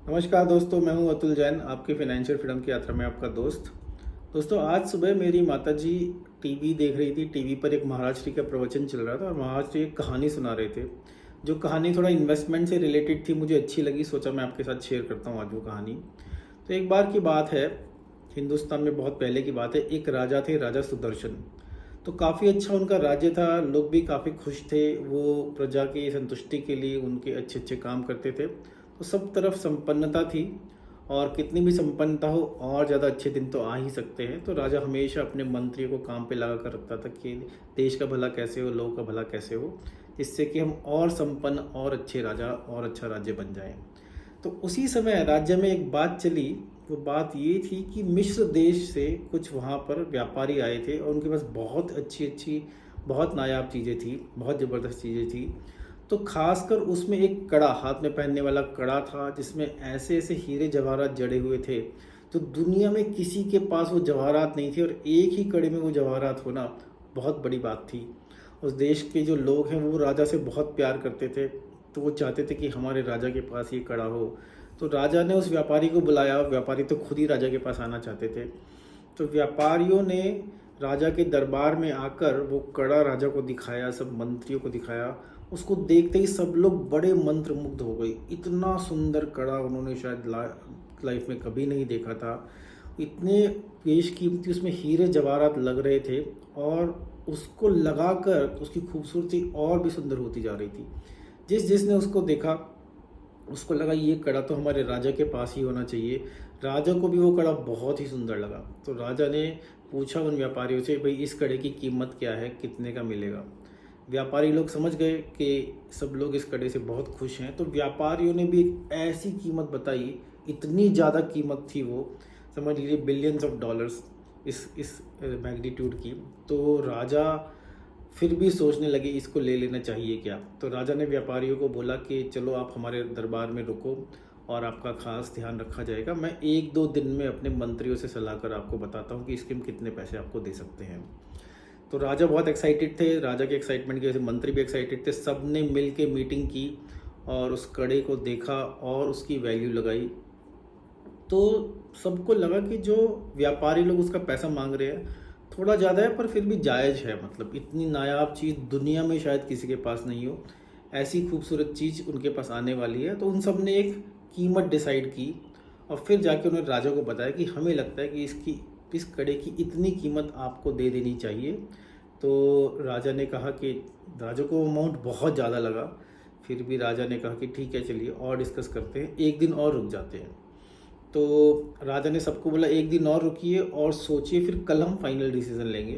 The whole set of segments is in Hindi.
नमस्कार दोस्तों, मैं हूं अतुल जैन, आपकी फाइनेंशियल फ्रीडम की यात्रा में आपका दोस्त। दोस्तों, आज सुबह मेरी माताजी टीवी देख रही थी। टीवी पर एक महाराज श्री का प्रवचन चल रहा था और महाराज श्री एक कहानी सुना रहे थे। जो कहानी थोड़ा इन्वेस्टमेंट से रिलेटेड थी, मुझे अच्छी लगी, सोचा मैं आपके साथ शेयर करता हूँ आज वो कहानी। तो एक बार की बात है, हिंदुस्तान में बहुत पहले की बात है। एक राजा थे, राजा सुदर्शन। तो काफ़ी अच्छा उनका राज्य था, लोग भी काफ़ी खुश थे। वो प्रजा की संतुष्टि के लिए उनके अच्छे अच्छे काम करते थे। तो सब तरफ संपन्नता थी, और कितनी भी संपन्नता हो और ज़्यादा अच्छे दिन तो आ ही सकते हैं। तो राजा हमेशा अपने मंत्रियों को काम पे लगा कर रखता था कि देश का भला कैसे हो, लोगों का भला कैसे हो, जिससे कि हम और संपन्न और अच्छे राजा और अच्छा राज्य बन जाएं। तो उसी समय राज्य में एक बात चली। वो बात ये थी कि मिस्र देश से कुछ वहाँ पर व्यापारी आए थे और उनके पास बहुत अच्छी अच्छी, बहुत नायाब चीज़ें थी, बहुत ज़बरदस्त चीज़ें थी। तो खासकर उसमें एक कड़ा, हाथ में पहनने वाला कड़ा था, जिसमें ऐसे ऐसे हीरे जवाहरात जड़े हुए थे। तो दुनिया में किसी के पास वो जवाहरात नहीं थे, और एक ही कड़े में वो जवाहरात होना बहुत बड़ी बात थी। उस देश के जो लोग हैं वो राजा से बहुत प्यार करते थे। तो वो चाहते थे कि हमारे राजा के पास ये कड़ा हो। तो राजा ने उस व्यापारी को बुलाया। व्यापारी तो खुद ही राजा के पास आना चाहते थे। तो व्यापारियों ने राजा के दरबार में आकर वो कड़ा राजा को दिखाया, सब मंत्रियों को दिखाया। उसको देखते ही सब लोग बड़े मंत्रमुग्ध हो गए। इतना सुंदर कड़ा उन्होंने शायद लाइफ में कभी नहीं देखा था। इतने बेशकीमती उसमें हीरे जवाहरात लग रहे थे, और उसको लगाकर उसकी खूबसूरती और भी सुंदर होती जा रही थी। जिसने उसको देखा, उसको लगा ये कड़ा तो हमारे राजा के पास ही होना चाहिए। राजा को भी वो कड़ा बहुत ही सुंदर लगा। तो राजा ने पूछा उन व्यापारियों से, भाई इस कड़े की कीमत क्या है, कितने का मिलेगा। व्यापारी लोग समझ गए कि सब लोग इस कड़े से बहुत खुश हैं। तो व्यापारियों ने भी एक ऐसी कीमत बताई, इतनी ज़्यादा कीमत थी वो, समझ लीजिए बिलियंस ऑफ डॉलर्स, इस मैग्नीट्यूड की। तो राजा फिर भी सोचने लगे इसको ले लेना चाहिए क्या। तो राजा ने व्यापारियों को बोला कि चलो आप हमारे दरबार में रुको और आपका खास ध्यान रखा जाएगा। मैं एक दो दिन में अपने मंत्रियों से सलाह कर आपको बताता हूँ कि इसके हम कितने पैसे आपको दे सकते हैं। तो राजा बहुत एक्साइटेड थे। राजा के एक्साइटमेंट की वजह से मंत्री भी एक्साइटेड थे। सब ने मिल के मीटिंग की और उस कड़े को देखा और उसकी वैल्यू लगाई। तो सबको लगा कि जो व्यापारी लोग उसका पैसा मांग रहे हैं थोड़ा ज़्यादा है, पर फिर भी जायज़ है। मतलब इतनी नायाब चीज़ दुनिया में शायद किसी के पास नहीं हो, ऐसी खूबसूरत चीज़ उनके पास आने वाली है। तो उन सब ने एक कीमत डिसाइड की, और फिर जाके उन्होंने राजा को बताया कि हमें लगता है कि इस कड़े की इतनी कीमत आपको दे देनी चाहिए। तो राजा ने कहा कि राजा को अमाउंट बहुत ज़्यादा लगा। फिर भी राजा ने कहा कि ठीक है, चलिए और डिस्कस करते हैं, एक दिन और रुक जाते हैं। तो राजा ने सबको बोला एक दिन और रुकिए और सोचिए, फिर कल हम फाइनल डिसीजन लेंगे।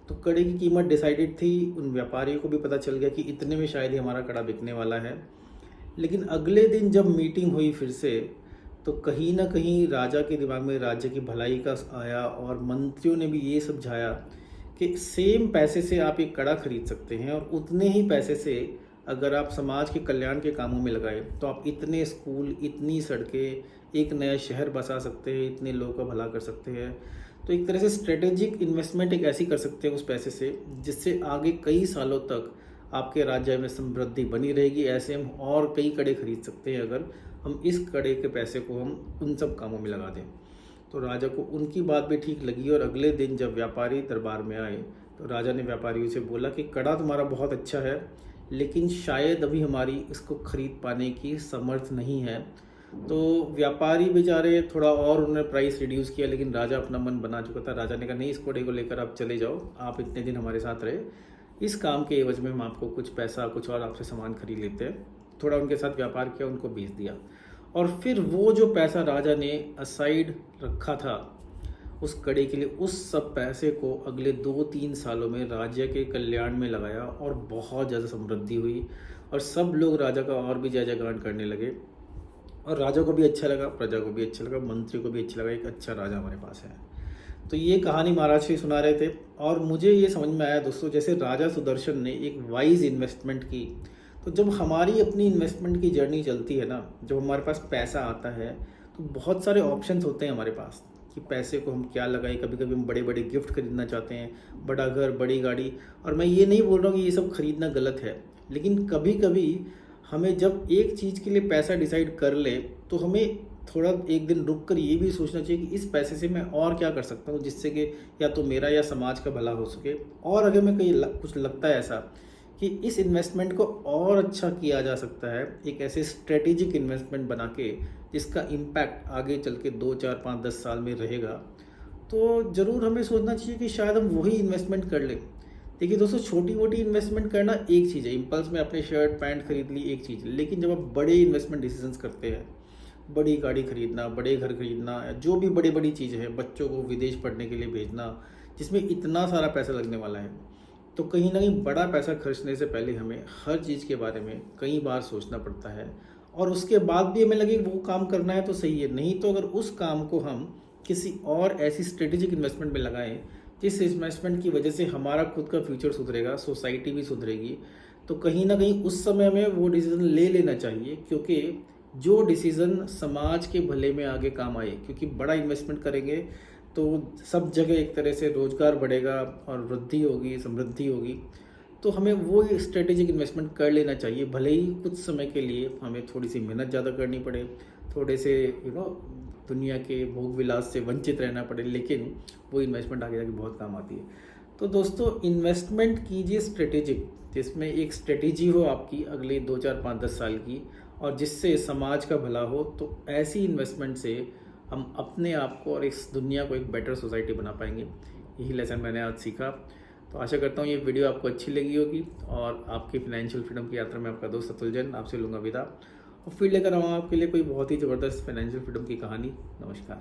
तो कड़े की कीमत डिसाइडेड थी। उन व्यापारियों को भी पता चल गया कि इतने में शायद ही हमारा कड़ा बिकने वाला है। लेकिन अगले दिन जब मीटिंग हुई फिर से, तो कहीं ना कहीं राजा के दिमाग में राज्य की भलाई का आया, और मंत्रियों ने भी ये समझाया कि सेम पैसे से आप एक कड़ा खरीद सकते हैं, और उतने ही पैसे से अगर आप समाज के कल्याण के कामों में लगाएं तो आप इतने स्कूल, इतनी सड़कें, एक नया शहर बसा सकते हैं, इतने लोगों का भला कर सकते हैं। तो एक तरह से स्ट्रेटेजिक इन्वेस्टमेंट एक ऐसी कर सकते हैं उस पैसे से, जिससे आगे कई सालों तक आपके राज्य में समृद्धि बनी रहेगी। ऐसे हम और कई कड़े खरीद सकते हैं अगर हम इस कड़े के पैसे को हम उन सब कामों में लगा दें। तो राजा को उनकी बात भी ठीक लगी, और अगले दिन जब व्यापारी दरबार में आए तो राजा ने व्यापारियों से बोला कि कड़ा तुम्हारा बहुत अच्छा है, लेकिन शायद अभी हमारी इसको खरीद पाने की समर्थ नहीं है। तो व्यापारी बेचारे थोड़ा और उन्होंने प्राइस रिड्यूस किया, लेकिन राजा अपना मन बना चुका था। राजा ने कहा नहीं, इस घोड़े को लेकर आप चले जाओ, आप इतने दिन हमारे साथ रहे, इस काम के एवज में हम आपको कुछ पैसा, कुछ और आपसे सामान खरीद लेते हैं। थोड़ा उनके साथ व्यापार किया, उनको बेच दिया। और फिर वो जो पैसा राजा ने असाइड रखा था उस कड़े के लिए, उस सब पैसे को अगले 2-3 सालों में राज्य के कल्याण में लगाया, और बहुत ज़्यादा समृद्धि हुई। और सब लोग राजा का और भी जय जयगान करने लगे, और राजा को भी अच्छा लगा, प्रजा को भी अच्छा लगा, मंत्री को भी अच्छा लगा, एक अच्छा राजा हमारे पास है। तो ये कहानी महाराज श्री सुना रहे थे, और मुझे ये समझ में आया दोस्तों, जैसे राजा सुदर्शन ने एक वाइज इन्वेस्टमेंट की। तो जब हमारी अपनी इन्वेस्टमेंट की जर्नी चलती है ना, जब हमारे पास पैसा आता है, तो बहुत सारे ऑप्शंस होते हैं हमारे पास कि पैसे को हम क्या लगाएं। कभी कभी हम बड़े बड़े गिफ्ट खरीदना चाहते हैं, बड़ा घर, बड़ी गाड़ी। और मैं ये नहीं बोल रहा हूँ कि ये सब खरीदना गलत है, लेकिन कभी कभी हमें जब एक चीज़ के लिए पैसा डिसाइड कर ले, तो हमें थोड़ा एक दिन रुक कर ये भी सोचना चाहिए कि इस पैसे से मैं और क्या कर सकता हूँ जिससे कि या तो मेरा या समाज का भला हो सके। और अगर मैं कहीं कुछ लगता है ऐसा कि इस इन्वेस्टमेंट को और अच्छा किया जा सकता है, एक ऐसे स्ट्रेटेजिक इन्वेस्टमेंट बना के जिसका इम्पैक्ट आगे चल के 2 4 5 10 साल में रहेगा, तो ज़रूर हमें सोचना चाहिए कि शायद हम वही इन्वेस्टमेंट कर लें। देखिए दोस्तों, छोटी मोटी इन्वेस्टमेंट करना एक चीज़ है, इम्पल्स में अपने शर्ट पैंट खरीद ली एक चीज़ है, लेकिन जब आप बड़े इन्वेस्टमेंट डिसीजंस करते हैं, बड़ी गाड़ी खरीदना, बड़े घर खरीदना, जो भी बड़ी बड़ी चीज़ें हैं, बच्चों को विदेश पढ़ने के लिए भेजना, जिसमें इतना सारा पैसा लगने वाला है, तो कहीं ना कहीं बड़ा पैसा खर्चने से पहले हमें हर चीज़ के बारे में कई बार सोचना पड़ता है। और उसके बाद भी हमें लगे वो काम करना है तो सही है, नहीं तो अगर उस काम को हम किसी और ऐसी स्ट्रेटेजिक इन्वेस्टमेंट में लगाएं जिस इन्वेस्टमेंट की वजह से हमारा खुद का फ्यूचर सुधरेगा, सोसाइटी भी सुधरेगी, तो कहीं ना कहीं उस समय हमें वो डिसीज़न ले लेना चाहिए, क्योंकि जो डिसीज़न समाज के भले में आगे काम आए। क्योंकि बड़ा इन्वेस्टमेंट करेंगे तो सब जगह एक तरह से रोज़गार बढ़ेगा और वृद्धि होगी, समृद्धि होगी। तो हमें वो स्ट्रेटेजिक इन्वेस्टमेंट कर लेना चाहिए, भले ही कुछ समय के लिए हमें थोड़ी सी मेहनत ज़्यादा करनी पड़े, थोड़े से दुनिया के भोग विलास से वंचित रहना पड़े, लेकिन वो इन्वेस्टमेंट आगे जाके बहुत काम आती है। तो दोस्तों, इन्वेस्टमेंट कीजिए स्ट्रेटेजिक, जिसमें एक स्ट्रेटेजी हो आपकी अगले 2 4 5 10 साल की, और जिससे समाज का भला हो। तो ऐसी इन्वेस्टमेंट से हम अपने आप को और इस दुनिया को एक बेटर सोसाइटी बना पाएंगे। यही लेसन मैंने आज सीखा। तो आशा करता हूँ ये वीडियो आपको अच्छी लगी होगी, और आपकी फाइनेंशियल फ्रीडम की यात्रा में आपका दोस्त अतुल जैन आपसे लूँगा विदा, और फिर लेकर आऊँगा आपके लिए कोई बहुत ही ज़बरदस्त फाइनेंशियल फ्रीडम की कहानी। नमस्कार।